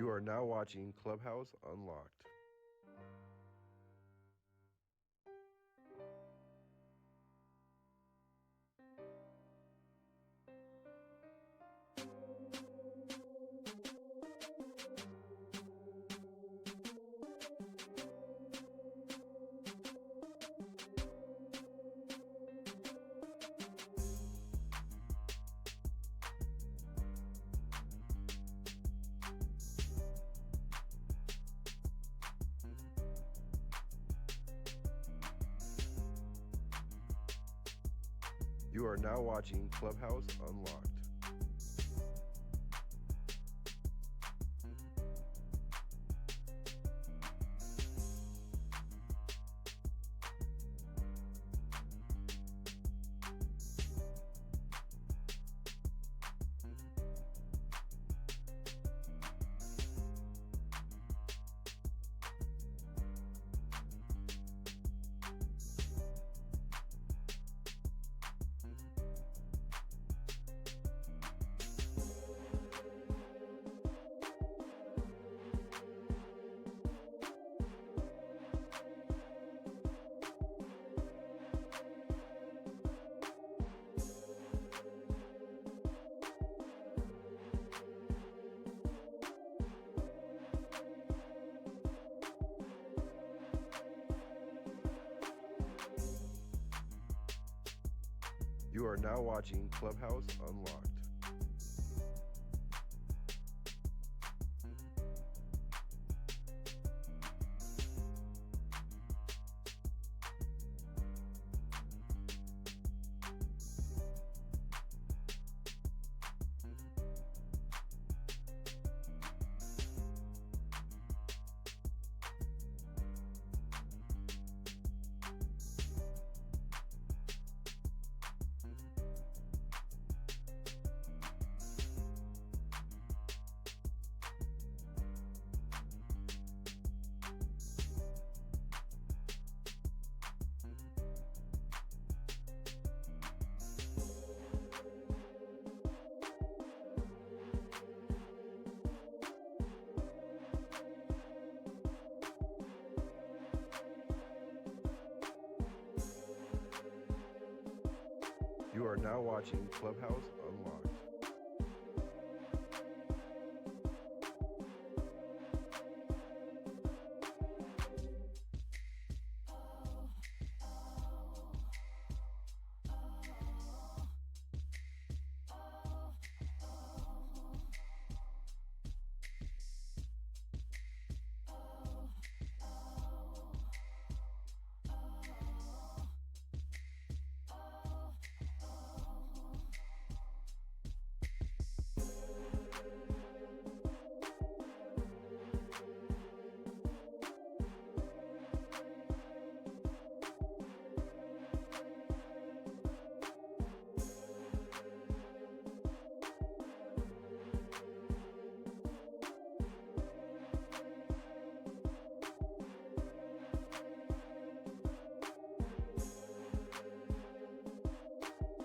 You are now watching Clubhouse Unlocked. You are now watching Clubhouse Unlocked. You are now watching Clubhouse Unlocked. You are now watching Clubhouse Unlocked.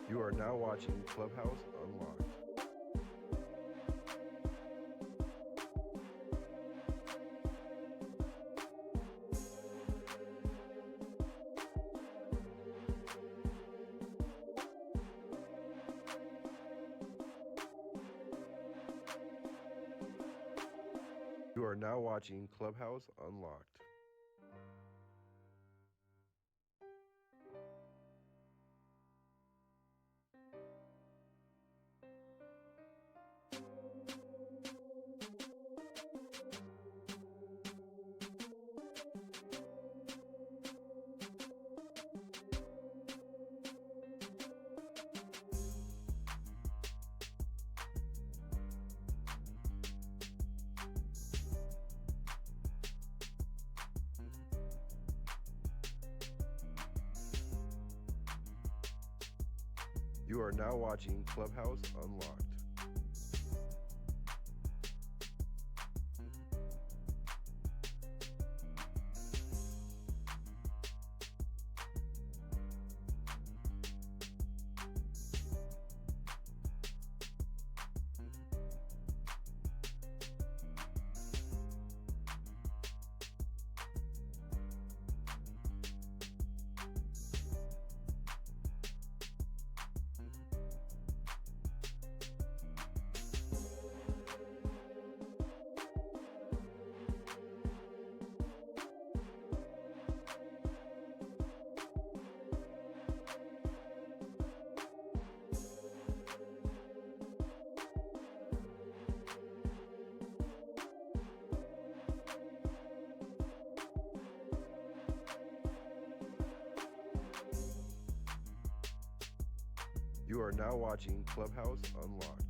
You are now watching Clubhouse Unlocked. You are now watching Clubhouse Unlocked. You are now watching Clubhouse Unlocked. You are now watching Clubhouse Unlocked.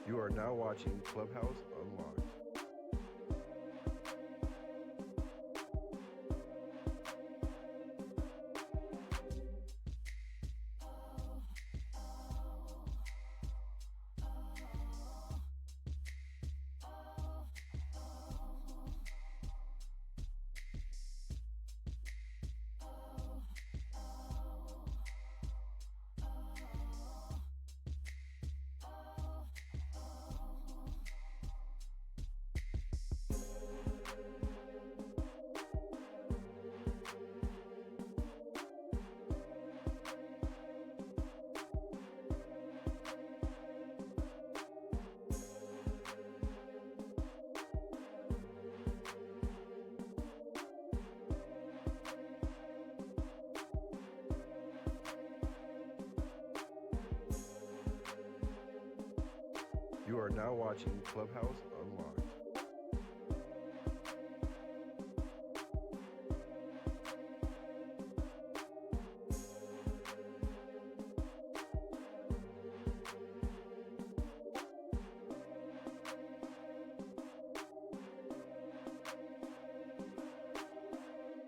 You are now watching Clubhouse Unlocked. You are now watching Clubhouse Unlocked.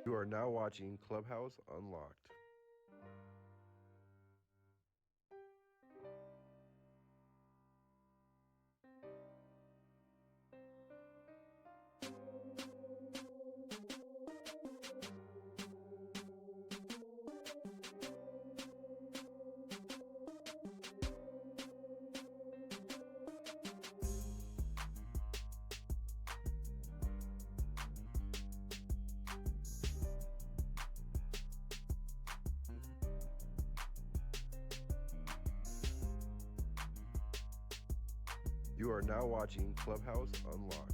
You are now watching Clubhouse Unlocked. You are now watching Clubhouse Unlocked.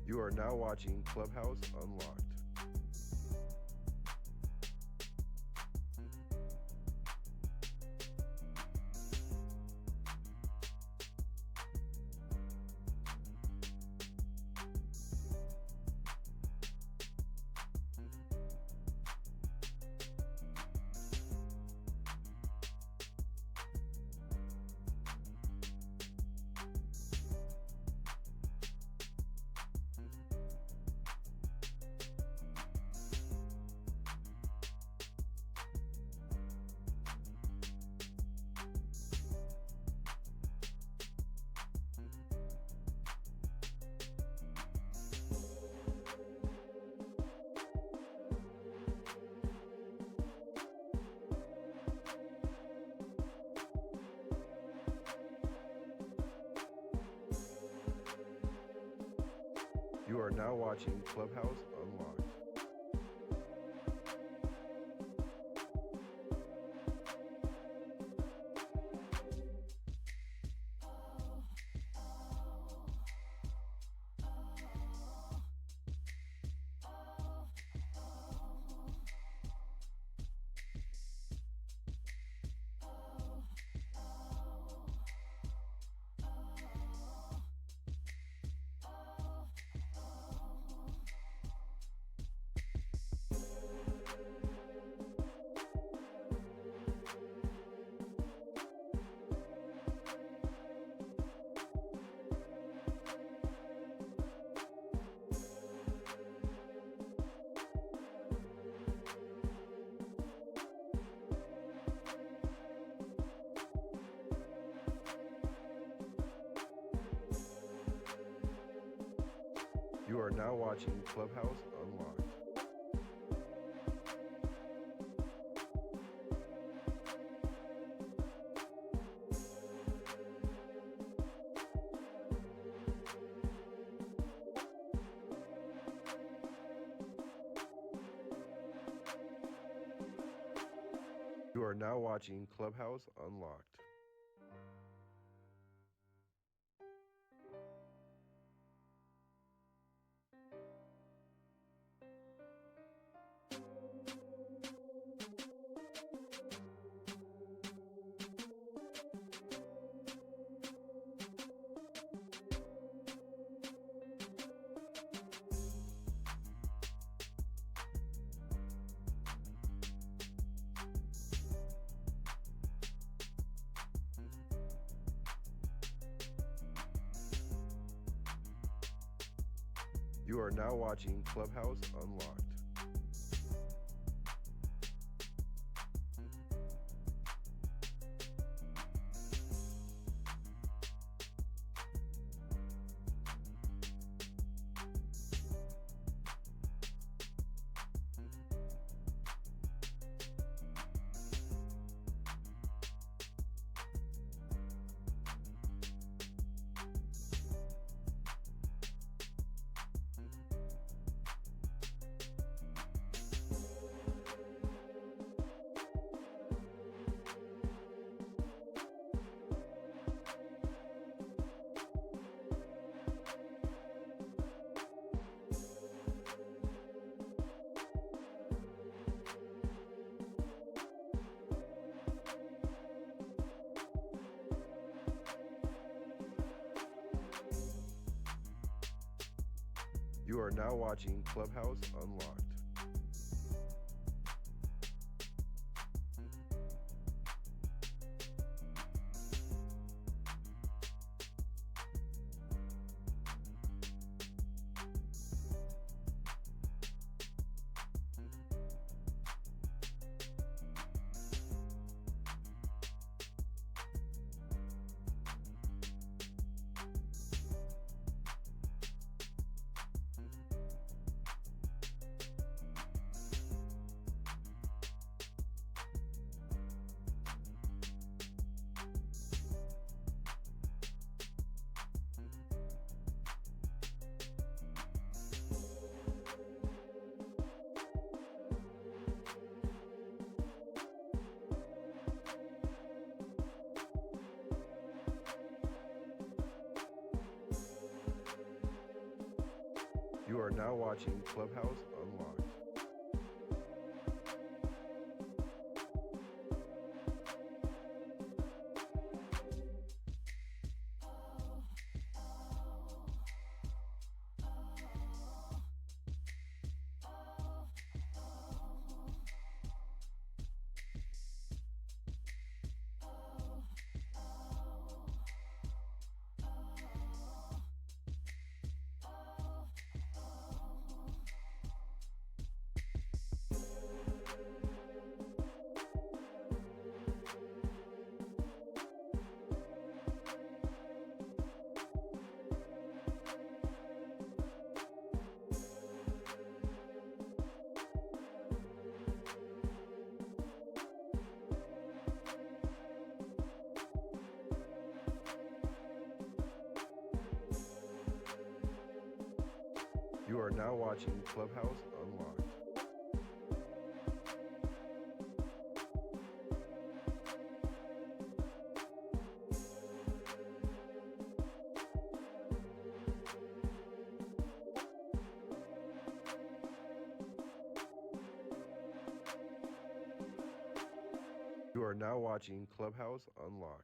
You are now watching Clubhouse Unlocked. You are now watching Clubhouse Unlocked. You are now watching Clubhouse Unlocked. You are now watching Clubhouse Unlocked. You are now watching Clubhouse Unlocked. You are now watching Clubhouse Unlocked. You are now watching Clubhouse Unlocked. You are now watching Clubhouse Unlocked. You are now watching Clubhouse Unlocked.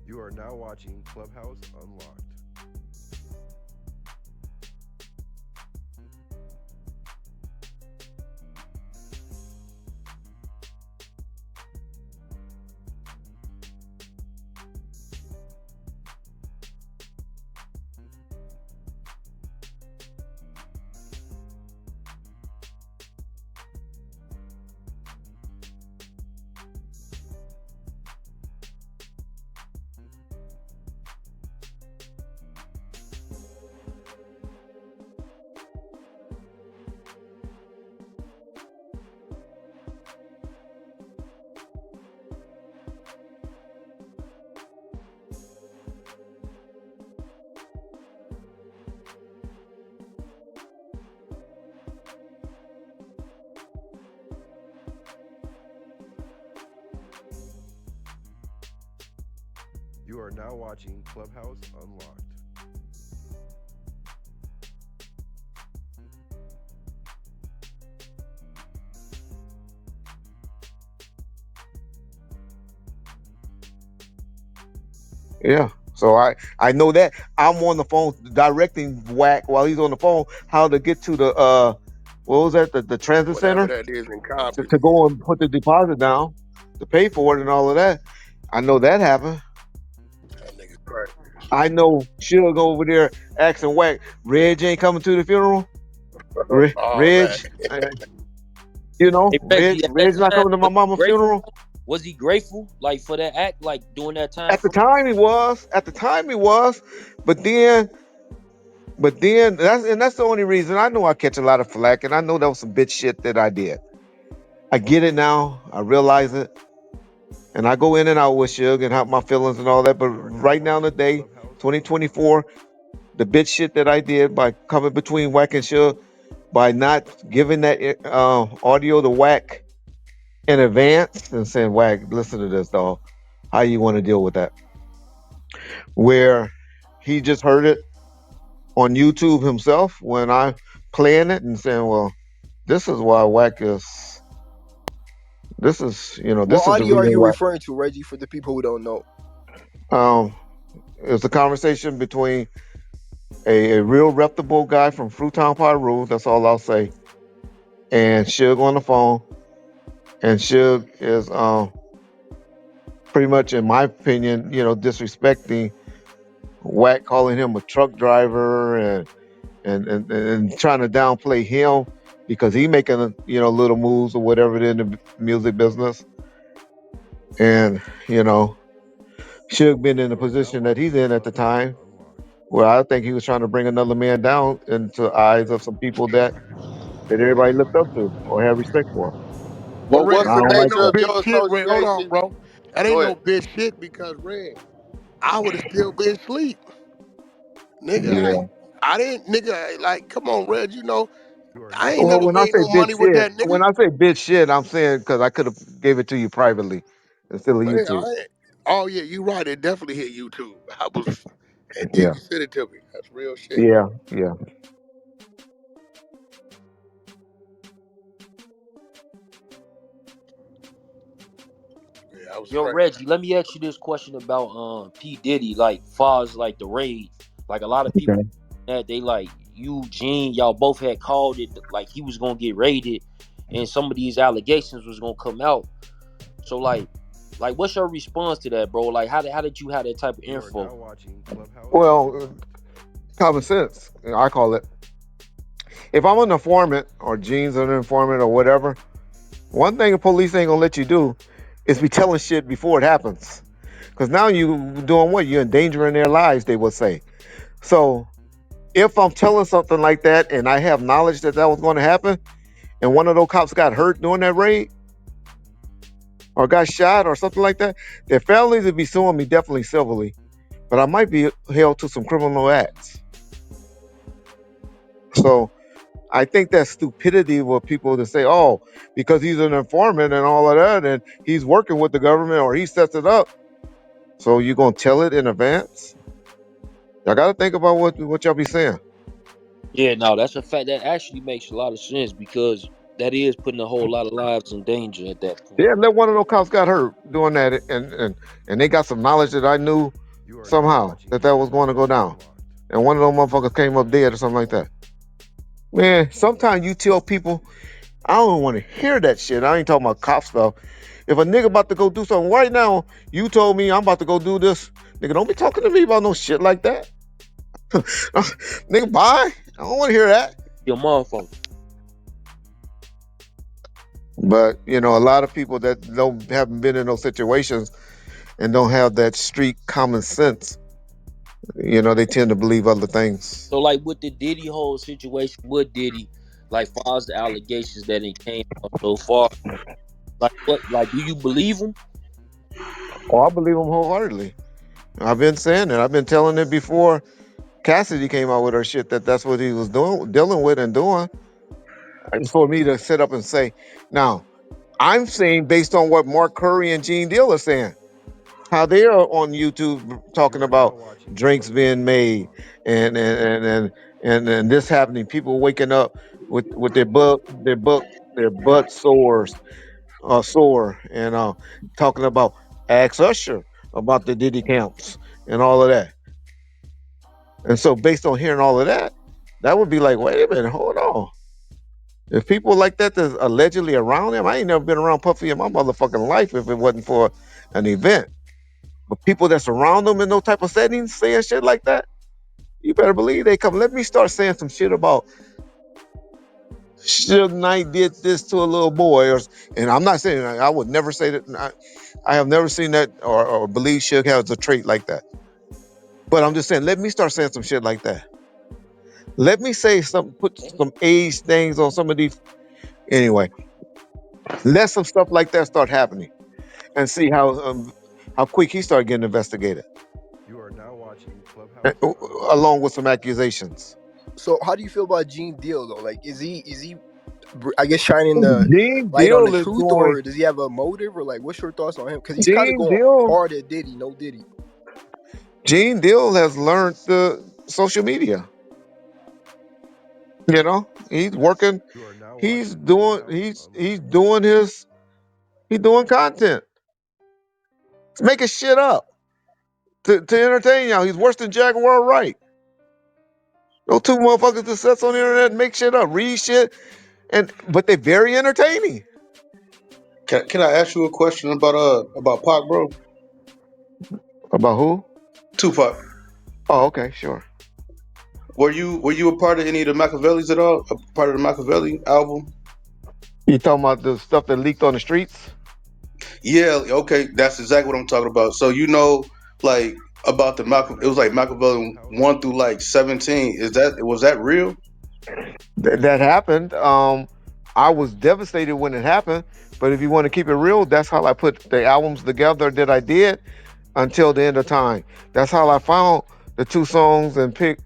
You are now watching Clubhouse Unlocked. You are now watching Clubhouse Unlocked. Yeah. So I know that I'm on the phone directing Wack while he's on the phone how to get to the what was that, the transit Whatever center that is in copy. to go and put the deposit down to pay for it and all of that. I know that happened. That nigga's crazy. I know Suge over there asking Wack, Reg ain't coming to the funeral. Oh Reg, man. uh, you know, Hey Reggie, Reg's not coming to my was he mama's grateful? funeral. Was he grateful like for that act, like during that time At the frame? time he was. At the time he was. But then that's the only reason I know I catch a lot of flack, and I know that was some bitch shit that I did. I get it now. I realize it, and I go in and out with Suge and have my feelings and all that. But You are now right now watching today, Clubhouse Unlocked. 2024, the bitch shit that I did by coming between Wack and Suge, by not giving that audio to Wack in advance and saying, Wack, listen to this, dog. How you want to deal with that? Where he just heard it on YouTube himself when I playing it and saying, well, this is why Wack is. What This is the audio are reason you why. referring to, Reggie, for the people who don't know? Um, it's a conversation between a real reputable guy from Fruitown, Piru. That's all I'll say. And Suge on the phone, and Suge is pretty much, in my opinion, disrespecting Wack, calling him a truck driver and trying to downplay him because he making little moves or whatever in the music business. And Suge been in the You are now position that he's watching in at the Clubhouse time, Unlocked. where I think he was trying to bring another man down into the eyes of some people that everybody looked up to or had respect for. Well, But And Reg, what's I the that don't ain't like nature no that. of bitch your shit, Reg. Hold on, association? bro. That ain't Go no ahead. bitch shit because Reg, I would have still been asleep. Nigga, Yeah. I didn't, nigga, like, come on, Reg, You are I now ain't Well, never when I watching made say no bitch money Clubhouse with shit, that Unlocked. nigga. when I say bitch shit, I'm saying because I could have gave it to you privately instead of Man, YouTube. oh yeah, you right. It definitely hit YouTube. And then Yeah. you sent it to me. That's real shit. Yeah. Yeah. Yeah, I was Yo, crazy. Reggie, let me ask you this question about P Diddy, like far as like the raid. Like a lot of people Okay. that they like Eugene, y'all both had called it like he was gonna get raided, and some of these allegations was gonna come out. So like, Like, what's your response to that, bro? Like, how did you have that type of You are info? now watching Clubhouse Well, Unlocked. common sense, I call it. If I'm an informant or Gene's an informant or whatever, one thing the police ain't gonna let you do is be telling shit before it happens. Because now you doing what? You're endangering their lives, they would say. So if I'm telling something like that and I have knowledge that that was going to happen, and one of those cops got hurt during that raid or got shot or something like that, their families would be suing me definitely civilly, but I might be held to some criminal acts. So I think that stupidity with people to say, oh, because he's an informant and all of that, and he's working with the government or he sets it up, so you're gonna tell it in advance. I got to think about what y'all be saying. Yeah, no, that's a fact. That actually makes a lot of sense because that is putting a whole lot of lives in danger at that point. Yeah, let one of those cops got hurt doing that, and they got some knowledge that I knew You are now somehow watching that that was going to go Clubhouse down, Unlocked. and one of those motherfuckers came up dead or something like that. Man, sometimes you tell people, I don't want to hear that shit. I ain't talking about cop stuff. If a nigga about to go do something right now, you told me I'm about to go do this. Nigga, don't be talking to me about no shit like that. Nigga, bye. I don't want to hear that. Your motherfucker. But a lot of people that haven't been in those situations and don't have that street common sense, they tend to believe other things. So, like, with the Diddy whole situation, with Diddy, like, far as the allegations that it came up so far, like, what, like, do you believe him? Oh, I believe them wholeheartedly. I've been saying it. I've been telling it before Cassidy came out with her shit that that's what he was doing, dealing with and doing. And for me to sit up and say, now, I'm saying based on what Mark Curry and Gene Deal are saying, how they are on YouTube You talking are now about watching drinks Clubhouse being made Unlocked. and this happening, people waking up with their butt sore and talking about ask Usher about the Diddy camps and all of that. And so based on hearing all of that, that would be like, wait a minute, hold on. If people like that that's allegedly around him, I ain't never been around Puffy in my motherfucking life if it wasn't for an event. But people that's around them in those type of settings saying shit like that, you better believe they come. Let me start saying some shit about Suge Knight did this to a little boy, and I'm not saying I would never say that. I have never seen that or believe Suge has a trait like that. But I'm just saying, let me start saying some shit like that. Let me say some, put some age things on some of these. Anyway, let some stuff like that start happening, and see how quick he started getting investigated, You are now watching uh, Clubhouse Unlocked. along with some accusations. So how do you feel about Gene Deal though? Like, is he? I guess shining the Gene light on the Deal is truth, doing. or does he have a motive, or like, what's your thoughts on him? Because he's kind of Gene going Deal. hard at Diddy, no Diddy. Gene Deal has learned the social media. He's working. You are now He's watching doing. Clubhouse He's Unlocked. doing his. He's doing content. He's making shit up to entertain y'all. He's worse than Jaguar Wright. Those two motherfuckers that sits on the internet and make shit up, read shit, but they're very entertaining. Can I ask you a question about Pac, bro? About who? Tupac. Oh, okay, sure. Were you a part of any of the Machiavellis at all? A part of the Machiavelli album? You talking about the stuff that leaked on the streets? Yeah, okay, that's exactly what I'm talking about. So like about the You are It now was like watching Machiavelli Clubhouse 1 through like Unlocked. 17. Was that real? That happened. I was devastated when it happened. But if you want to keep it real, that's how I put the albums together that I did until the end of time. That's how I found the two songs and picked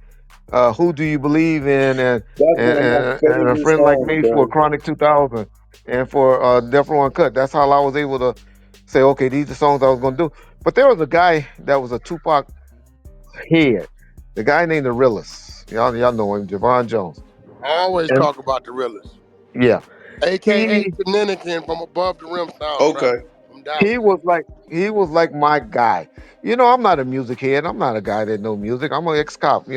"Who Do You Believe In" and That's and, one of my and, and "A favorite Friend Like songs, Me" for bro. Chronic 2000 and for Death Row Uncut. That's how I was able to say, okay, these are songs I was going to do. But there was a guy that was a Tupac head, the guy named the Realist. Y'all know him, Javon Jones. Always And talk about the realest. yeah, AKA he Shenanigan from Above the Rim soundtrack Okay. from he Dallas. was like my guy. I'm not a music head. I'm not a guy that know music. I'm an ex-cop.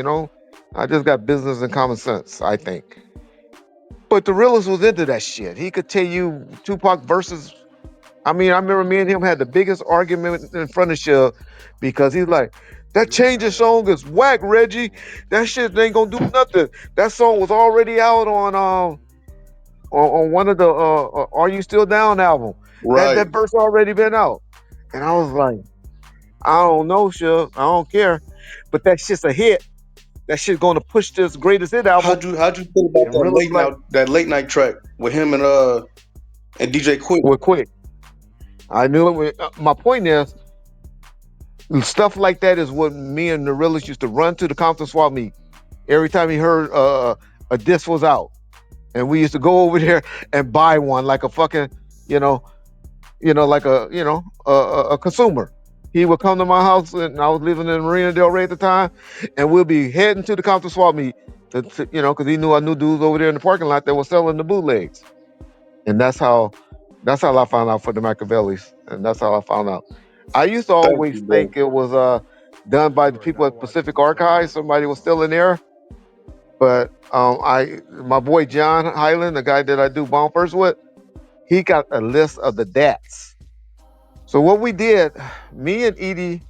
I just got business and common sense, I think. But the realist was into that shit. He could tell you Tupac verses I mean, I remember me and him had the biggest argument in front of Suge because he's like, that changes song is whack, Reggie. That shit ain't gonna do nothing. That song was already out on one of the Are You Still Down album. Right. That verse already been out. And I was like, I don't know, Suge. I don't care. But that shit's a hit. That shit's gonna push this greatest hit album. How'd you feel about And really was like, that late night track with him and DJ Quick? well, quick. I knew it. My point is, stuff like that is what me and the realist used to run to the Compton swap meet every time he heard a disc was out, and we used to go over there and buy one like a fucking, you know, like a consumer. He would come to my house, and I was living in Marina Del Rey at the time, and we'll be heading to the Compton swap meet, because he knew I knew dudes over there in the parking lot that were selling the bootlegs, and that's how I found out for the Machiavellis, and that's how I found out. I used to Thank always you, bro. think it was done by the people at Pacific Archives. Somebody was still in there, but my boy John Highland, the guy that I do Bomb First with, he got a list of the DATs. So what we did, me and Edie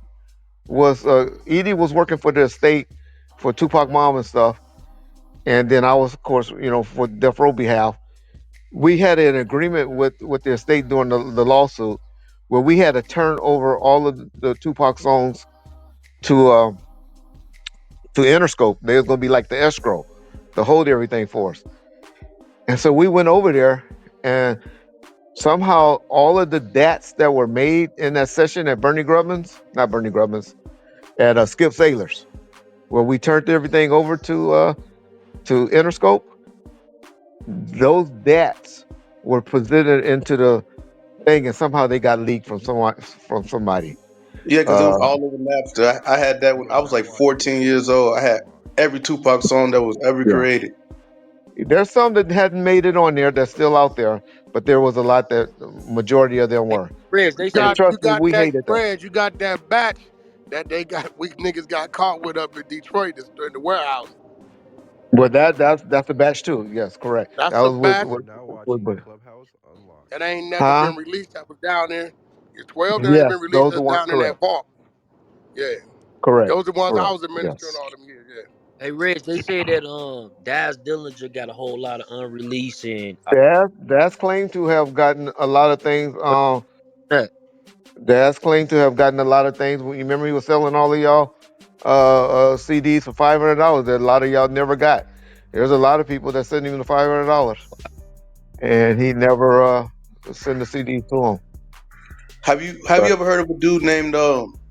was working for the estate for Tupac mom and stuff, and then I was, of course, for Death Row behalf. We had an agreement with the estate during the lawsuit where we had to turn over all of the Tupac songs to Interscope. They was gonna be like the escrow to hold everything for us. And so we went over there, and somehow all of the DATs that were made in that session at not Bernie Grubman's, at Skip Sailors, where we turned everything over to Interscope, those DATs were presented into the thing, and somehow they got leaked from somebody. Yeah, because it was Uh, all over Napster. I had that when I was like 14 years old. I had every Tupac song that was ever yeah. created. There's some that hadn't made it on there that's still out there, but there was a lot that majority of them Hey, were. Reg, they And say You trust me, got we that hated them. Fred, you got that batch that we niggas got caught with up in Detroit in the warehouse. But that's a batch too. Yes, correct. That That's a was batch that ain't never huh? been released. That was down there. Your 12 that ain't Yes, been released. those are That's ones down in correct. that vault. Yeah, Correct. those are the ones I Correct. was administering Yes. all them years. Yeah. Hey Reg, they say that Daz Dillinger got a whole lot of unreleased and That's claimed to have gotten a lot of things. that. That's claimed to have gotten a lot of things. You remember he was selling all of y'all CDs for $500 that a lot of y'all never got. There's a lot of people that sent him the $500, and he never sent the CD to them. Have you But ever heard of a dude named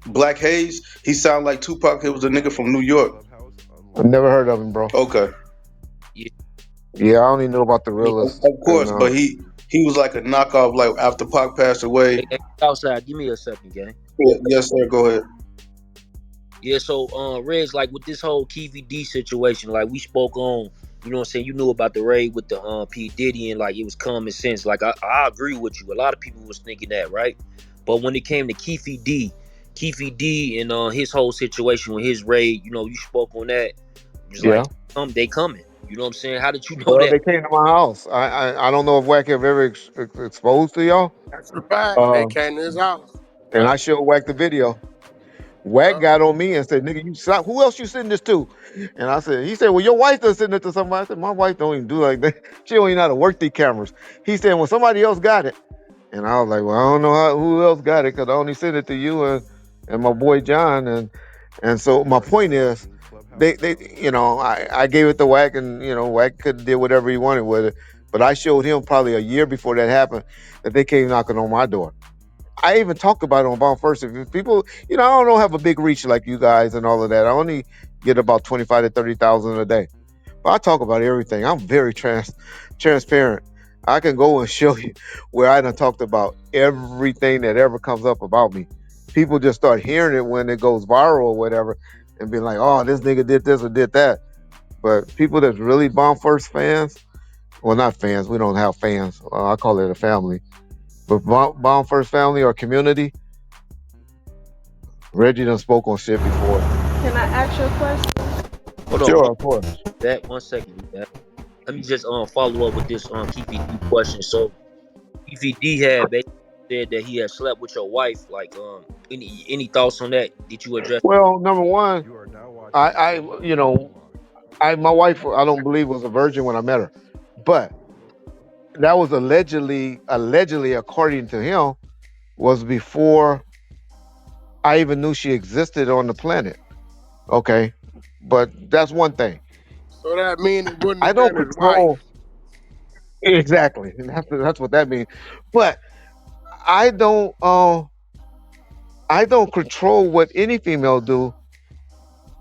Black Hayes? He sounded like Tupac. He was a nigga from New York. I've never heard of him, bro. Okay, Yeah, Yeah, I only know about the I mean, realist. of And course, but he was like a knockoff. Like after Pac passed away. hey, outside, give me a second, gang. Yeah, yes, sir. Go ahead. Yeah, so Reg, like with this whole KVD situation, like we spoke on, you know what I'm saying, you knew about the raid with the P. Diddy, and like it was common sense. Like I agree with you. A lot of people was thinking that, right? But when it came to Keefe D and his whole situation with his raid, you know, you spoke on that. It was like yeah, they coming. You know what I'm saying? How did you know well, that? they came to my house. I don't know if Wack have ever exposed to y'all. That's a fact. They Uh, came to his house. and Yeah. I showed Wack the video. Wack Yeah. got on me and said, "Nigga, who else you sending this to?" And he said, "Well, your wife done sending it to somebody." I said, "My wife don't even do like that. She don't even know how to work these cameras." He said, "Well, somebody else got it." And I was like, "Well, I don't know who else got it because I only sent it to you and my boy John." And so my point is, they I gave it to Wack, and Wack could do whatever he wanted with it. But I showed him probably a year before that happened that they came knocking on my door. I even talked about it on Bomb First. If people, I don't have a big reach like you guys and all of that. I only get about 25 to 30,000 a day. But I talk about everything. I'm very transparent. I can go and show you where I done talked about everything that ever comes up about me. People just start hearing it when it goes viral or whatever, and be like, "Oh, this nigga did this or did that." But people that's really Bomb First fans, well, not fans. We don't have fans. I call it a family. But Bomb First family or community, Reggie done spoke on shit before. Can I ask you a question? Hold on, Sure, of course. that 1 second. That. Let me just follow up with this KVD question. So KVD had basically said that he had slept with your wife. Like, any thoughts on that? Did you address? Well, number one, You are now watching I Clubhouse you know, Unlocked. my wife, I don't believe was a virgin when I met her, but that was allegedly, according to him, was before I even knew she existed on the planet. Okay, but that's one thing. So that mean it wouldn't I have don't been his wife. control exactly. And that's what that means. But I don't I don't control what any female do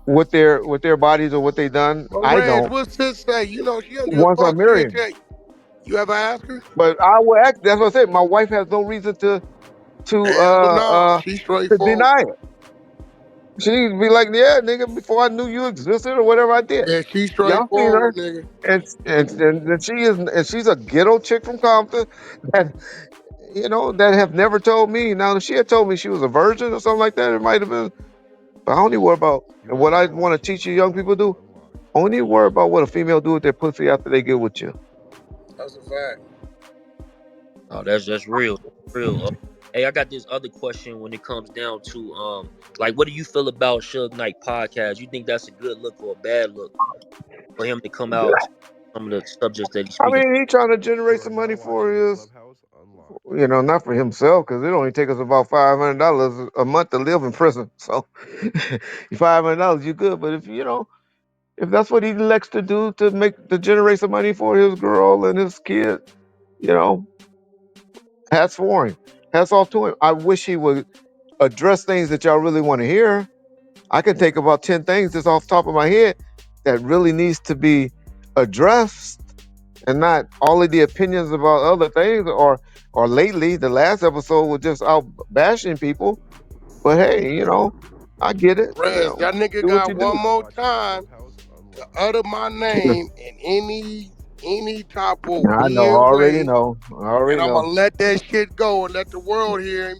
with their bodies or what they done. But I Reg, don't what's sis say? You know, she don't give a once I fuck. She marry ain't him. tell you. You ever ask her? But I will act. That's what I said. My wife has no reason to Hell no. She to straightforward. deny it. She'd be like, "Yeah, nigga, before I knew you existed or whatever I did." Yeah, she Y'all seen her, straightforward, nigga. and she's a ghetto chick from Compton that that have never told me. Now, if she had told me she was a virgin or something like that, it might have been. But I only worry about You and are what I now want to watching teach you young people Clubhouse do. Unlocked. Only worry about what a female do with their pussy after they get with you. That's a fact. Oh, that's real. Real. Hey, I got this other question when it comes down to like, what do you feel about Suge Knight podcast? You think that's a good look or a bad look for him to come out some of the subjects that he's I speaking? mean, he trying to You generate are some now money for watching his, Clubhouse Unlocked. not for himself, because it only take us about $500 a month to live in prison. So, $500, you good. But if that's what he elects to do to generate some money for his girl and his kid, you know, that's for him. That's all to him. I wish he would address things that y'all really want to hear. I can take about 10 things just off the top of my head that really needs to be addressed and not all of the opinions about other things or lately the last episode was just out bashing people. But hey, I get it. Reg, that nigga Do what you got You are one do. now more watching time Clubhouse to Unlocked. utter my name in any type of I know, I weird already way, know. I and already I'm know. gonna let that shit go and let the world hear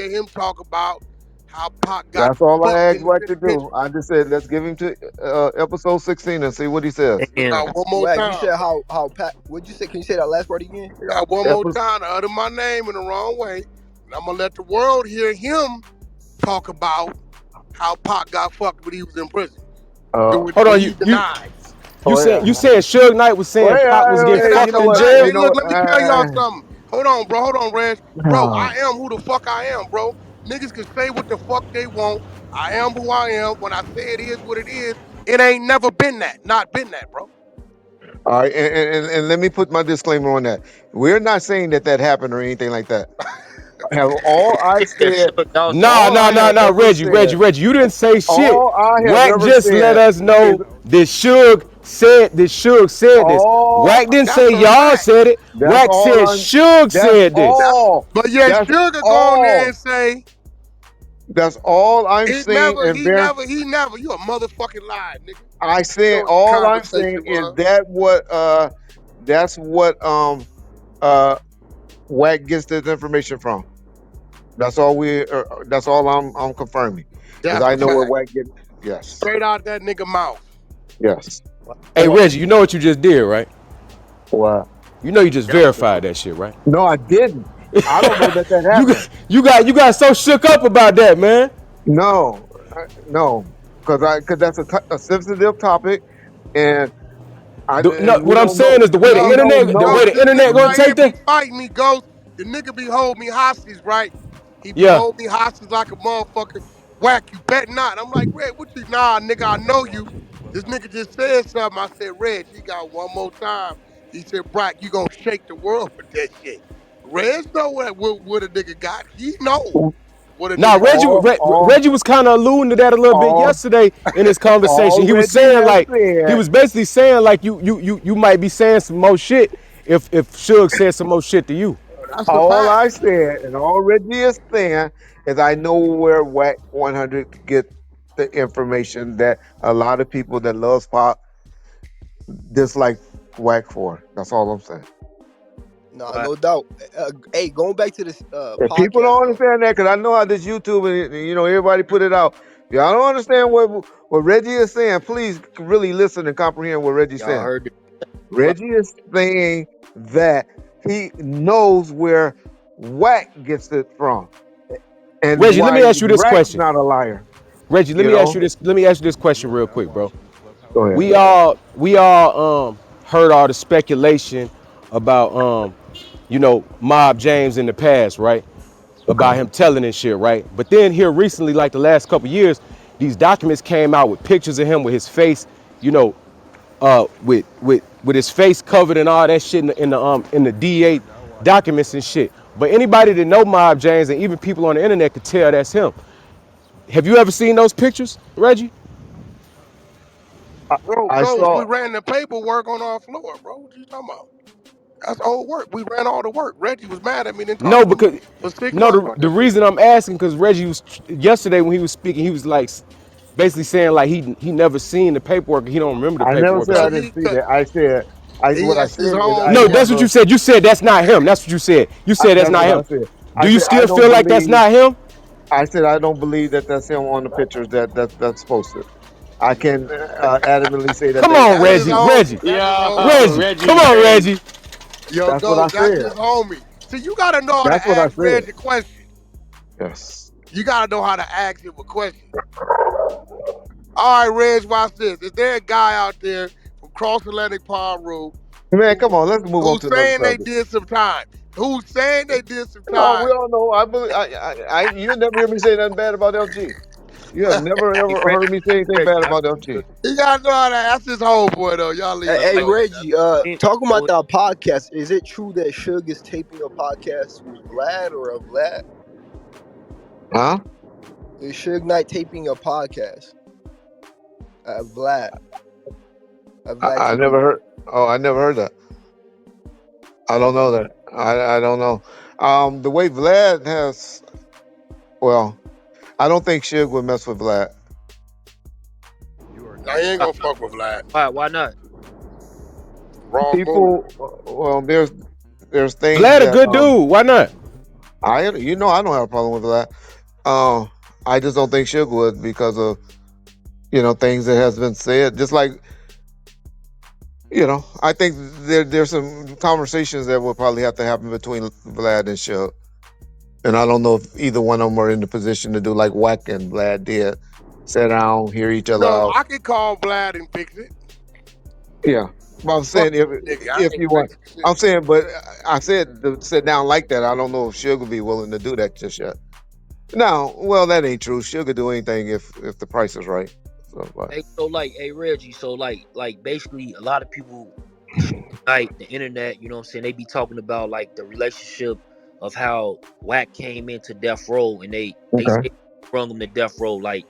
him talk about how Pac got That's all I fucked asked in the Wack to do. penitentiary. I just said let's give him to episode 16 and see what he says. You Damn. got one more Wack, you time. said how Pat? What'd you say? Can you say that last part again? You got one more Episode, time to utter my name in the wrong way, and I'm gonna let the world hear him talk about how Pac got fucked when he was in prison, uh, Hold when on, he denies. you oh said yeah. you said Suge Knight was Well, saying Pop was getting Yeah, hey, you that's fucked know a in what? fact. jail. You Hey, know look, what? let me tell y'all something. Hold on, Reg. Bro, I am who the fuck I am, bro. Niggas can say what the fuck they want. I am who I am. When I say it is what it is, it ain't never been that. Not been that, bro. All right, and let me put my disclaimer on that. We're not saying that happened or anything like that. Have all I That said, Suge y'all say. Nah, all nah, I nah, have nah, ever Reggie, said, Reggie, Reggie. You didn't say shit. all I have Wack ever just let said us is know that Suge said this. all. Wack didn't That's say a y'all fact. said it. That's Wack all said I'm. Suge That's said this. all. But yeah, That's Sugar go on there all. and say That's all I'm it saying. never, And he then never, he never. You a motherfucking lie, nigga. I You said know what the all I'm saying conversation is was. that's what uh Wack gets this information from. That's all that's all I'm confirming because That's I a know where fact. Wack get. Yes, Straight out that nigga mouth. yes. Hey, Reggie, you know what you just did, right? Wow. You know you just verified that shit, right? No, I didn't. I don't know that you happened. got you got so shook up about that, man. No, no, because that's a sensitive topic, and No, we what I'm don't know. saying is We don't the know. way Ghost, the this internet nigga gonna right here take be that. fighting me, Ghost. The nigga be holding me hostage, right? He be Yeah. holding me hostage like a motherfucker. Whack, you bet not. I'm like, Red, what you, nah, nigga, You I are now know you. watching This Clubhouse nigga just Unlocked. said something. I said, Reg, he got one more time. He said, Brack, you gonna shake the world with that shit. Reg know what a nigga got. He know what a Now nigga got. Reggie was kind of alluding to that a little bit All, yesterday in his conversation. all He was Reggie saying has like he said. was basically saying like you might be saying some more shit if Suge said some more shit to you. That's a All fact. I said, and all Reggie is saying, is I know where WAC 100 get the information that a lot of people that loves pop dislike WAC for. That's all I'm saying. Nah, Wow. no doubt. Hey, going back to this If people podcast don't though. understand that, because I know how this YouTube and everybody put it out. If y'all don't understand what Reggie is saying, please really listen and comprehend what Reggie's Y'all saying. heard it. Wow. Reggie is saying that he knows where Wack gets it from, and Reggie, let why me ask you this Wack's question. not a liar. Reggie, let You me ask you know. this. Let me ask you this question You are real now quick, bro. watching Clubhouse Go ahead. Unlocked. We all heard all the speculation about Mob James in the past, right? About Okay. him telling and shit, right? But then here recently, like the last couple years, these documents came out with pictures of him with his face, you know, with his face covered and all that shit in the You DA are now watching documents and Clubhouse shit. But Unlocked. anybody that know Mob James and even people on the internet could tell that's him. Have you ever seen those pictures, Reggie? I, Bro, I Ghost, we saw. ran the paperwork on our floor, bro. What you talking about? That's old work. We ran all the work. Reggie was mad at me, didn't talk No, to me because for 6 no, months the, about the that shit. reason I'm asking because Reggie was yesterday when he was speaking, he was like basically saying like he never seen the paperwork, he don't remember the I never paperwork or said I Cause something. didn't he, see cause that. I said. I he what I asked said his is I No, that's homeboy. what you never. said. You said that's not him. That's what you said. You said that's That's not what I him. said. Do I you said I still don't feel like that's believe. not him? I said I don't believe that that's him on the pictures that's posted. I can adamantly say that Come that on, That's that his ain't Reggie. him. homie. Reggie. That's his Yo, homeboy. Reggie. Come Reggie, on, man. Reggie. Yo, That's what I Ghost, that's said. his homie. See, you gotta know how That's to what I ask said. Reg a question. Yes. You gotta know how to ask him a question. All right, Reg, watch this. Is there a guy out there from Cross Atlantic Piru Man, come who on. Let's move on who's to another saying they subject. did some time? Who's saying they did some No, we time? all know. I believe. You never hear me say nothing bad about LG. You have never Hey, ever Reggie, heard me say anything Reggie, bad I about feel LG. You gotta know how to ask his homeboy though. Y'all leave Hey, it hey like alone. Reggie, you talking about know, that podcast, is it true that Suge is taping a podcast with Vlad or a Vlad? Huh? Is Suge Knight taping a podcast? Vlad. Vlad I TV. never heard. Oh, I never heard that. I don't know that. I don't know. The way Vlad has. Well, I don't think Suge would mess with Vlad. You are Now now you ain't gonna watching fuck with Vlad. Clubhouse why Unlocked. not? Wrong move. People. Well, there's things Vlad a that good dude. Why not? I don't have a problem with Vlad. I just don't think Suge would because of things that has been said. Just like I think there's some conversations that will probably have to happen between Vlad and Suge. And I don't know if either one of them are in the position to do like Wack and Vlad did, sit down, hear each other No, out. I can call Vlad and fix it. Yeah, but I'm Fuck saying if that nigga. I if ain't you want, fixing I'm shit. saying, but I said to sit down like that. I don't know if Sugar be willing to do that just yet. No, well, that ain't true. Sugar do anything if the price is right. So, but Hey, so like, hey Reggie, so like basically a lot of people like the internet, you know what I'm saying, they be talking about like the relationship of how Wack came into Death Row and they okay. say brung him to Death Row. Like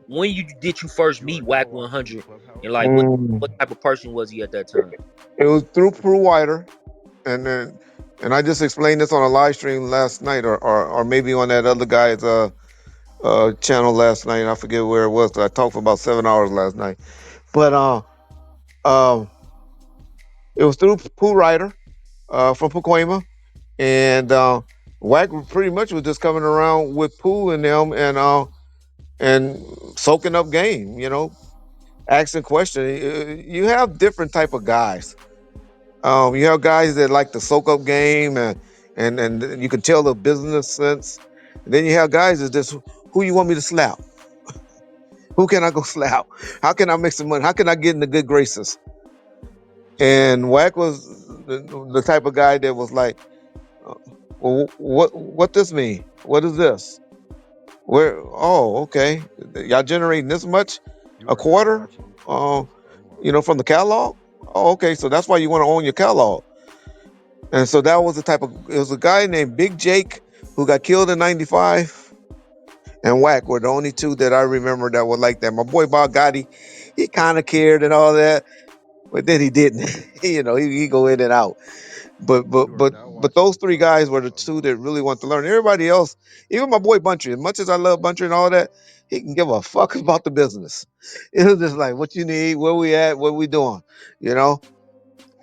when you first You are meet now Wack watching 100 Clubhouse and like Mm, what type of person was he at that time? it was through Prue Wider, and then and I just explained this on a live stream last night, or maybe on that other guy's channel last night. I forget where it was. 'Cause I talked for about 7 hours last night. But um, it was through Pooh Rider from Pacoima, and Wack pretty much was just coming around with Pooh and them, and soaking up game. Asking questions. You have different type of guys. You have guys that like to soak up game, and you can tell the business sense. And then you have guys that just who you want me to slap. Who can I go slap? How can I make some money? How can I get in the good graces? And Wack was the type of guy that was like, uh, well, what this mean? What is this? Where? Oh, okay. Y'all generating this much You a are now quarter? watching Uh, Clubhouse Unlocked. from the catalog. Oh, okay. So that's why you want to own your catalog. And so that was the type of. It was a guy named Big Jake who got killed in '95, and Wack were the only two that I remember that were like that. My boy Bob Gotti, he kind of cared and all that, but then he didn't. He go in and out. But but You are but now but those watching three guys were Clubhouse the two that Unlocked. really want to learn. Everybody else, even my boy Buntry, as much as I love Buntry and all that, he can give a fuck about the business. It was just like what you need, where we at, what we doing, you know.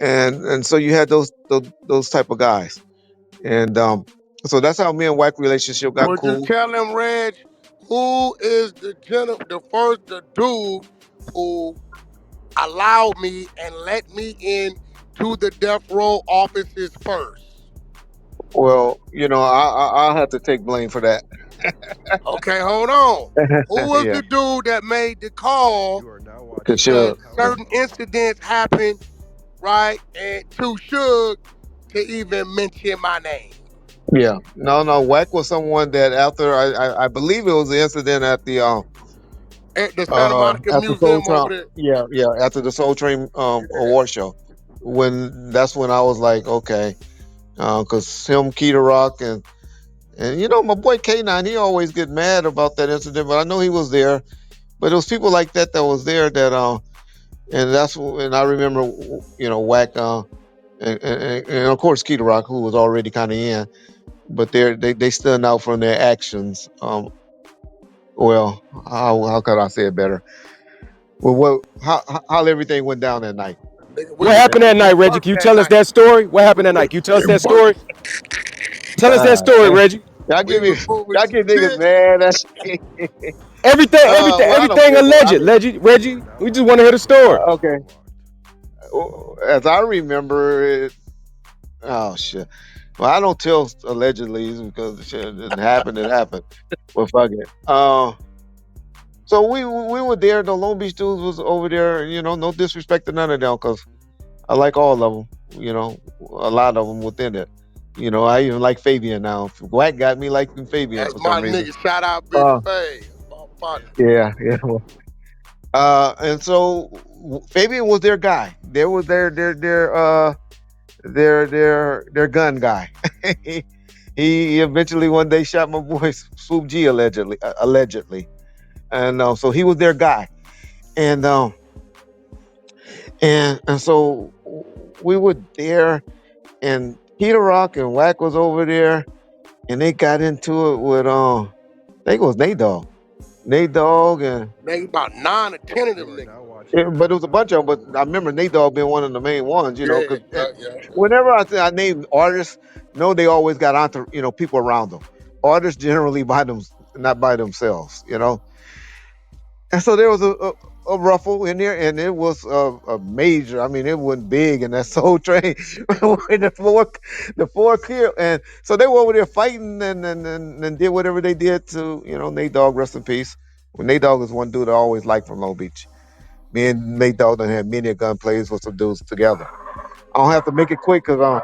And so you had those type of guys, and so that's how me and Wack relationship got Well, just cool. tell him, Reg, who is the dude who allowed me and let me in to the death row offices first. Well, I'll have to take blame for that. Okay, hold on. Who was Yeah, the dude that made the call You are now cause watching that sure. Clubhouse certain Unlocked. incidents happened, right? And too Suge to even mention my name Yeah, no. Wack was someone that after I believe it was the incident at the Santa Monica at the Soul Museum Train. over there. Yeah, after the Soul Train Yeah. award show. That's when I was like, okay, cause him, Key Rock, and my boy K9, he always get mad about that incident, but I know he was there. But it was people like that was there that and and I remember Wack and of course Key Rock, who was already kind of in, but they stood out from their actions. Well, how could I say it better? Well, how everything went down that night. Nigga, What happened that night, we Reggie? Can worked you that tell us night. that story? What happened that We, night? Can you tell us we that worked. story? Tell us that story, Eh, Reggie. y'all We give me was moving y'all some give niggas shit. mad. That's well, I don't Everything care though. alleged. You Reggie, are now we just want to watching hear the story. Clubhouse Okay. Unlocked. As I remember it, oh shit. Well, I don't tell allegedly because the shit didn't happen. It happened. Well, fuck it. So we were there. The Long Beach dudes was over there. No disrespect to none of them, cause I like all of them. A lot of them within it. I even like Fabian now. Wack got me liking Fabian That's for some my reason. nigga. Shout out Big Uh, Faye. My partner. yeah, yeah. And so Fabian was their guy. They were their gun guy. he, he eventually one day shot my boy Swoop G allegedly, and so he was their guy. And so we were there, and Peter Rock and Wack was over there, and they got into it with I think it was Nate Dogg, and Nigga, about 9 or 10 of You them are niggas. now watching but it was a bunch of Clubhouse them. But I Unlocked. remember Nate Dogg being one of the main ones, Yeah, because yeah. whenever I name artists, no, they always got people around them. Artists generally by them, not by themselves. And so there was a ruffle in there, and it was a major. I mean, it wasn't big in that Soul Train. When the four clear, and so they were over there fighting and did whatever they did to Nate Dogg, rest in peace. Well, Nate Dogg is one dude I always liked from Long Beach. Me and Nate Dogg done had many a gun plays with some dudes together. I don't have to make it quick because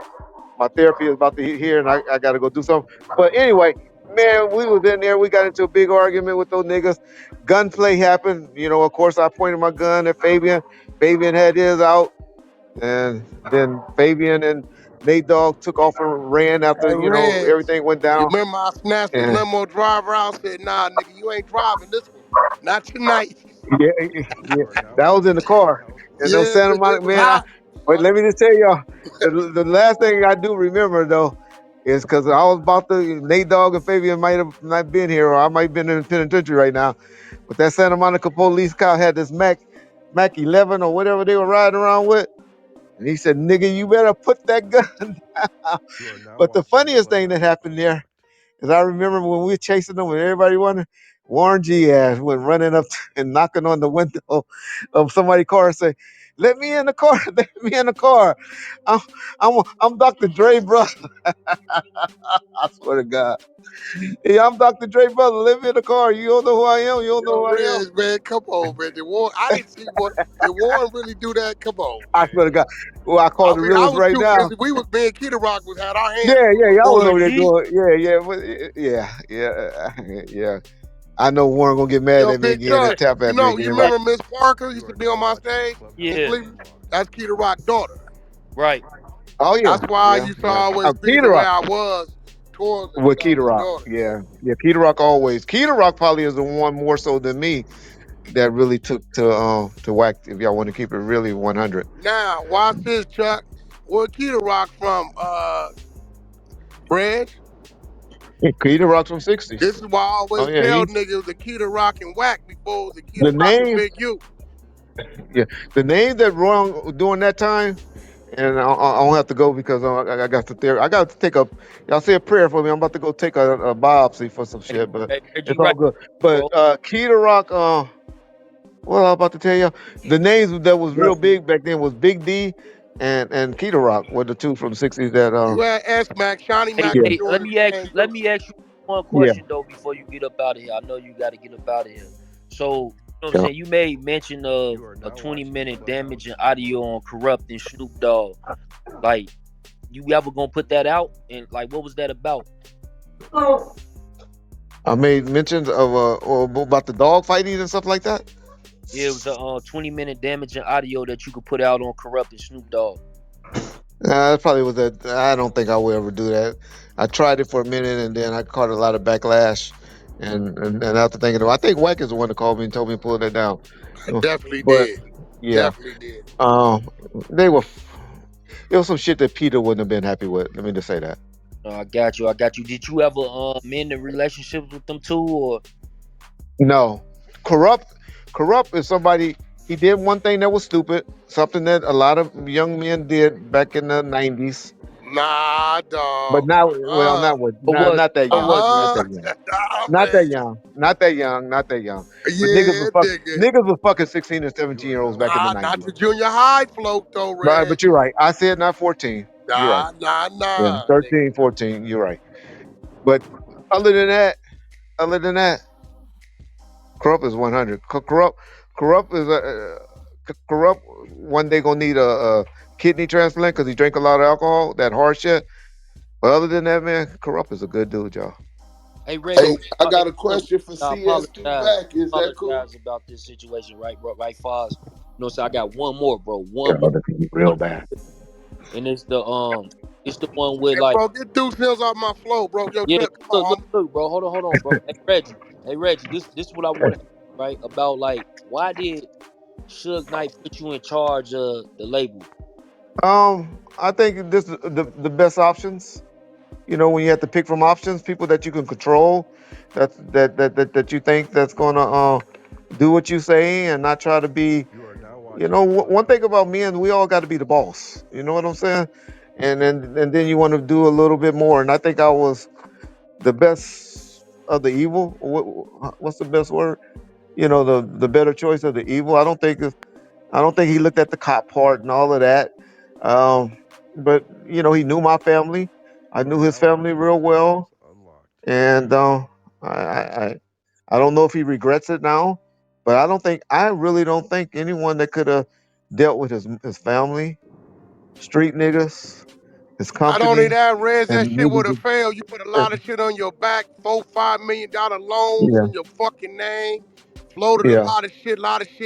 my therapy is about to hit here, and I got to go do something. But anyway, man, we was in there. We got into a big argument with those niggas. Gunplay happened. Of course, I pointed my gun at Fabian. Fabian had his out, and then Fabian and Nate Dogg took off and ran after Hey, Reg, everything went you down. remember I snatched the And limo driver out? Said, nah, nigga, you ain't driving this one. Not tonight. yeah, yeah, You are now that was in watching the car. Clubhouse And them Yeah, Unlocked. Santa nigga, it Monica was man. hot. But let me just tell y'all, the last thing I do remember though is because I was about to Nate Dogg and Fabian might have not been here, or I might have been in the penitentiary right now. But that Santa Monica police car had this Mac 11 or whatever they were riding around with, and he said, "Nigga, you better put that gun down." You are now But the watching funniest thing that Clubhouse happened there Unlocked. is I remember when we were chasing them and everybody running, Warren G ass went running up and knocking on the window of somebody's car and say, "Let me in the car, let me in the car. I'm I'm Dr. Dre brother." I swear to God. Yeah, I'm Dr. Dre brother. Let me in the car. You don't know who I am. You don't know Yo, who I am. Reg, man, come on, man. I didn't see what. Did Warren really do that? Come on, I man. swear to God. Well, I called I the mean, I realist was right too now. busy. We was being Kid Rock was had our hands Yeah, full yeah, on y'all was Warren over there G. doing, yeah. I know Warren gonna get mad Yo, at me Big again and Chuck, tap at me you again, right? remember Miss Parker You used to are be now on my watching stage in Clubhouse Yeah, Cleveland? Unlocked. That's Kid Rock's daughter. right. Oh yeah, That's why I yeah, used to yeah. always be Peter the way Rock I was towards her, with Keita his Rock, daughters. yeah. Keita Rock always. Keita Rock probably is the one more so than me that really took to Whack. If y'all want to keep it really 100, Now, watch this, Chuck. Where Kid Rock from, Reg? Keita Rock from '60s. This is why I Oh always yeah, tell niggas it was the Kid Rock and Wack before it was the Kid the Rock and name, Big U. yeah, the name that wrong during that time. And I don't have to go because I got to there. I got to take a. Y'all say a prayer for me. I'm about to go take a biopsy for some Hey, shit, but hey, Reggie it's all Wright, good. But bro. Keita Rock, what I was about to tell you, the names that was real big back then was Big D, and Keto Rock were the two from the '60s that You had S Mac, Shawnee Hey, Mac yeah was hey, doing his thing let too. me ask you one yeah question though before you get up out of here. I know you got to get up out of here. So, you know what I'm yeah. saying? You made mention of You are a now 20 watching minute Clubhouse damaging audio Unlocked. on corrupting Snoop Dogg. Like, you ever gonna put that out? And like, what was that about? I made mentions of about the dog fighting and stuff like that. Yeah, it was a 20-minute damaging audio that you could put out on corrupting Snoop Dogg. That probably was that. I don't think I will ever do that. I tried it for a minute and then I caught a lot of backlash. And after thinking about, I think Wack is the one that called me and told me to pull that down. I Uh, definitely But did. yeah, Definitely did. um, they were. It was some shit that Peter wouldn't have been happy with. Let me just say that. I got you. I got you. Did you ever mend the relationships with them too, or No, corrupt. Corrupt is somebody. He did one thing that was stupid. Something that a lot of young men did back in the '90s. Nah, But dog. now, well, or was not that or young, was it? not Uh-uh. that young, Nah, not that man. young, not that young, not that young. But Yeah, nigga. niggas was fucking 16 and You 17 are year olds now back in the Nah, watching not '90s. the Clubhouse junior high Unlocked. float though, Reg. But you're right. I said not 14. You're right. Nah, nah, Yeah, nah, nigga. 13, 14. You're right. But other than that, other than that, corrupt is 100. Corrupt is corrupt. One day gonna need a kidney transplant because he drank a lot of alcohol. That hard shit. But other than that, man, corrupt is a good dude, y'all. Hey Reggie, Hey, I hey, got a look, question for I CS2 back. Is that cool? apologize about this situation, right, bro? Right, Foz. You know, so I got one more, bro. Yeah, One more, other people real bad. and it's the one with Hey, like, bro, get Deuce Hills off my flow, bro. Yo, yeah. chill. Come Look, on, look, bro. Hold on, bro. Hey Reggie. This is what I want to ask, right? About like, why did Suge Knight put you in charge of the label? I think this is the best options. You know, when you have to pick from options, people that you can control, that you think that's gonna do what you say and not try to be. You are now You watching know, one thing Clubhouse about men, we Unlocked. all got to be the boss. You know what I'm saying? And then you want to do a little bit more. And I think I was the best of the evil. What's the best word? You know, the better choice of the evil. I don't think he looked at the cop part and all of that. Um, but you know, he knew my family. I You are knew his now family watching real well, Clubhouse Unlocked. and I, I I don't know if he regrets it now, but I really don't think anyone that could have dealt with his family, street niggas, his not only company, that, Reg, that and shit niggas. would have failed. You put a lot of shit on your back, $4-5 million loans Yeah, in your fucking name, floated a yeah. lot of shit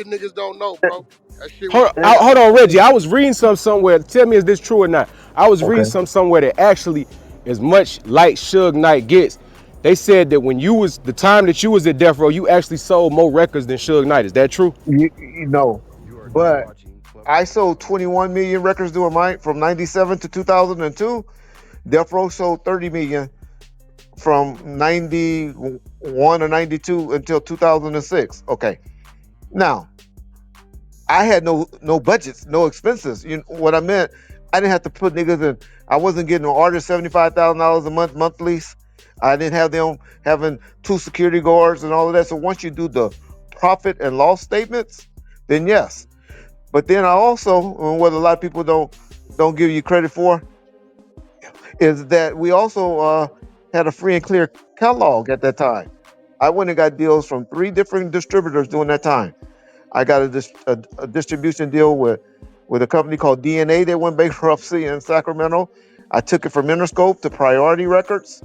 niggas don't know, bro. That shit would Hold, have And, failed. hold on, Reggie. I was reading somewhere. Tell me, is this true or not? I was reading okay. somewhere that actually, as much like Suge Knight gets, they said that when you was the time that you was at Death Row, you actually sold more records than Suge Knight. Is that true? You know, You are now but watching I Clubhouse sold Unlocked. 21 million records doing mine from '97 to 2002. Death Row sold 30 million from 91 or 92 until 2006. Okay. Now, I had no budgets, no expenses. You know what I meant? I didn't have to put niggas in. I wasn't getting an artist $75,000 a month monthlies. I didn't have them having two security guards and all of that. So once you do the profit and loss statements, then yes. But then I also, what a lot of people don't give you credit for, is that we also had a free and clear catalog at that time. I went and got deals from three different distributors during that time. I got a distribution deal with a company called DNA that went bankruptcy in Sacramento. I took it from Interscope to Priority Records,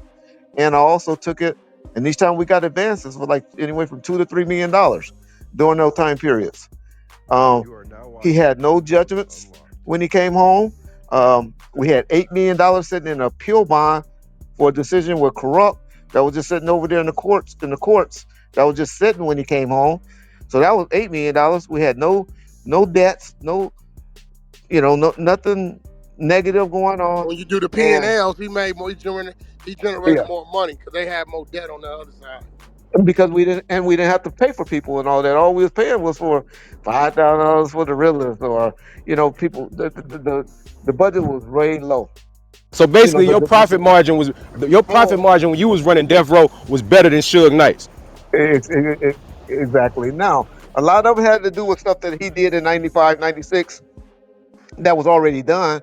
and I also took it. And each time we got advances for like anywhere from $2 to $3 million during those time periods. Um, You are now he watching had no Clubhouse judgments Unlocked. when he came home. We had $8 million sitting in a appeal bond for a decision with corrupt that was just sitting over there in the courts. That was just sitting when he came home. So that was $8 million. We had no debts, no no nothing negative going on, When you do the and P&Ls, he made more. He generated yeah, more money because they had more debt on the other side. because we didn't have to pay for people and all that. All we was paying was for $5,000 for the realist, or people. The budget was way low. So You know, basically, your profit More. margin when you was running Death Row was better than Suge Knight's. exactly. Now, a lot of it had to do with stuff that he did in '95, '96 that was already done,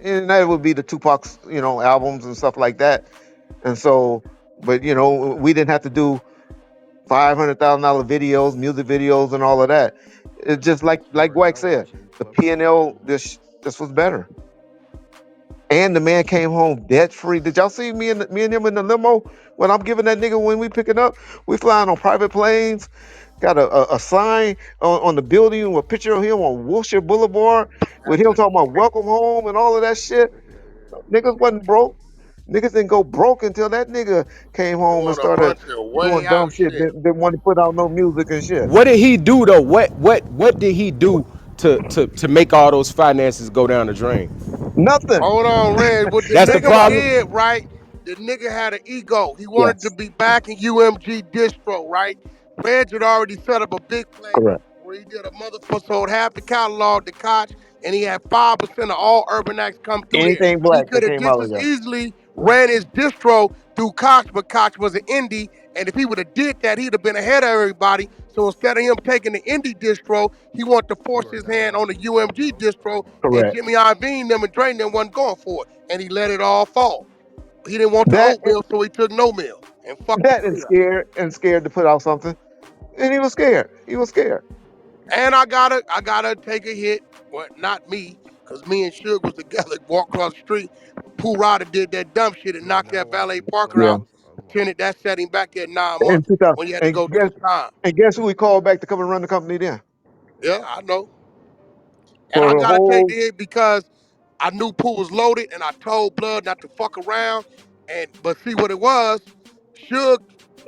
and that would be the Tupac's, albums and stuff like that. And so, but we didn't have to do $500,000 videos, music videos, and all of that. It's just You like are Wack now said, watching the Clubhouse P&L Unlocked. this was better, and the man came home debt free. Did y'all see me and him in the limo when I'm giving that nigga when we picking up? We flying on private planes. Got a sign on the building with a picture of him on Wilshire Boulevard with him talking about welcome home and all of that shit. Niggas wasn't broke. Niggas didn't go broke until that nigga came home and Doing a started bunch of doing way dumb out shit. shit. Didn't want to put out no music and shit. What did he do though? What did he do to make all those finances go down the drain? Nothing. Hold on, Red. What the That's the nigga problem. did, right? The nigga had an ego. He wanted to Yes. be back in UMG distro, right? Reg had already set up a big play Correct. where he did a motherfucker sold half the catalog to Koch, and he had 5% of all urban acts come through there. Anything He black that could have came just out of as there. easily ran his distro through Koch, but Koch was an indie, and if he would have did that, he'd have been ahead of everybody. So instead of him taking the indie distro, he wanted to force You are his now hand on the watching UMG Clubhouse distro, Unlocked. and Correct. Jimmy Iovine them and Drain them wasn't going for it, and he let it all fall. He didn't want the That oatmeal, so he took no meal and fucked the that and tree up. scared to put out something. And he was scared. He was scared. And I gotta take a hit. Well, not me, cause me and Suge was together, walked across the street. Pooh Ryder did that dumb shit and You are knocked now that valet watching Parker Yeah. out. Clubhouse Unlocked. Attended that setting back at 9 And months 2000 when you had to go do some time. and guess who we called back to come and run the company then? Yeah, I know. And For I the gotta take whole the hit because I knew Pooh was loaded, and I told Blood not to fuck around. But see what it was, Suge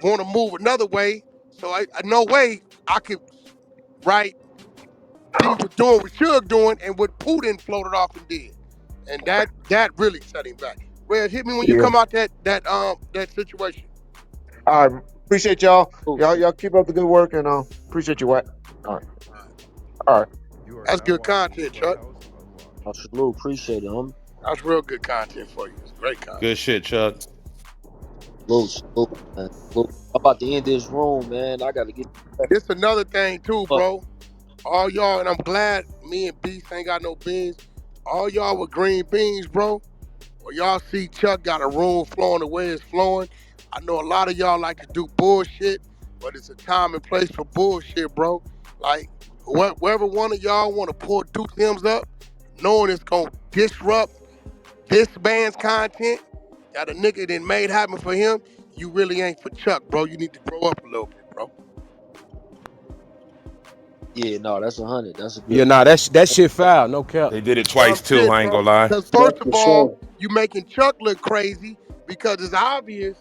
want to move another way, so I no way I could be with doing what Suge doing and what Putin floated off and did, and that really set him back. Reg, hit me when you yeah. come out that situation. All right. Appreciate y'all. Salute, Y'all keep up the good work and appreciate you, Wack. All right. All right. You are That's now good watching content, Chuck. Clubhouse Unlocked. salute, appreciate it, homie. That's real good content for you. It's great content. Good shit, Chuck. Salute, man. Salute. I'm about to end this room, man. I gotta get It's another thing too, up. bro. All y'all, and I'm glad me and Beast ain't got no beans. All y'all with green beans, bro. Well, y'all see Chuck got a room flowing the way it's flowing. I know a lot of y'all like to do bullshit, but it's a time and place for bullshit, bro. Like, whoever one of y'all want to pull two thumbs up, knowing it's going to disrupt this band's content that a nigga done made happen for him, you really ain't for Chuck, bro. You need to grow up a little bit, bro. Yeah, no, that's 100. That's a good Yeah, nah, that shit foul, no cap. They did it Tough twice too. shit, I ain't bro. gonna lie. Because Yeah, first of for all, sure. you making Chuck look crazy because it's obvious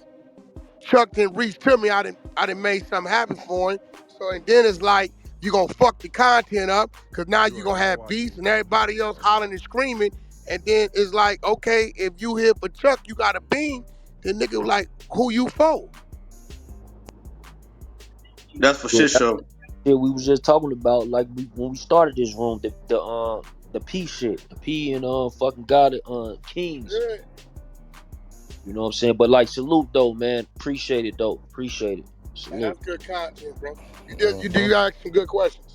Chuck didn't reach to me. I didn't make something happen for him. So and then it's like you gonna fuck the content up because now You you are gonna now have beats watching and everybody else Clubhouse hollering and Unlocked. screaming. And then it's like, okay, if you here for Chuck, you got a beam. Then nigga like, who you for? That's for yeah, shit that's show. the shit we was just talking about. Like when we started this room, the P shit, the P and fucking God Kings. Yeah, You know what I'm saying? But like salute though, man. Appreciate it though. Appreciate it. man, Salute. that's good content, bro. You Uh-huh. ask some good questions.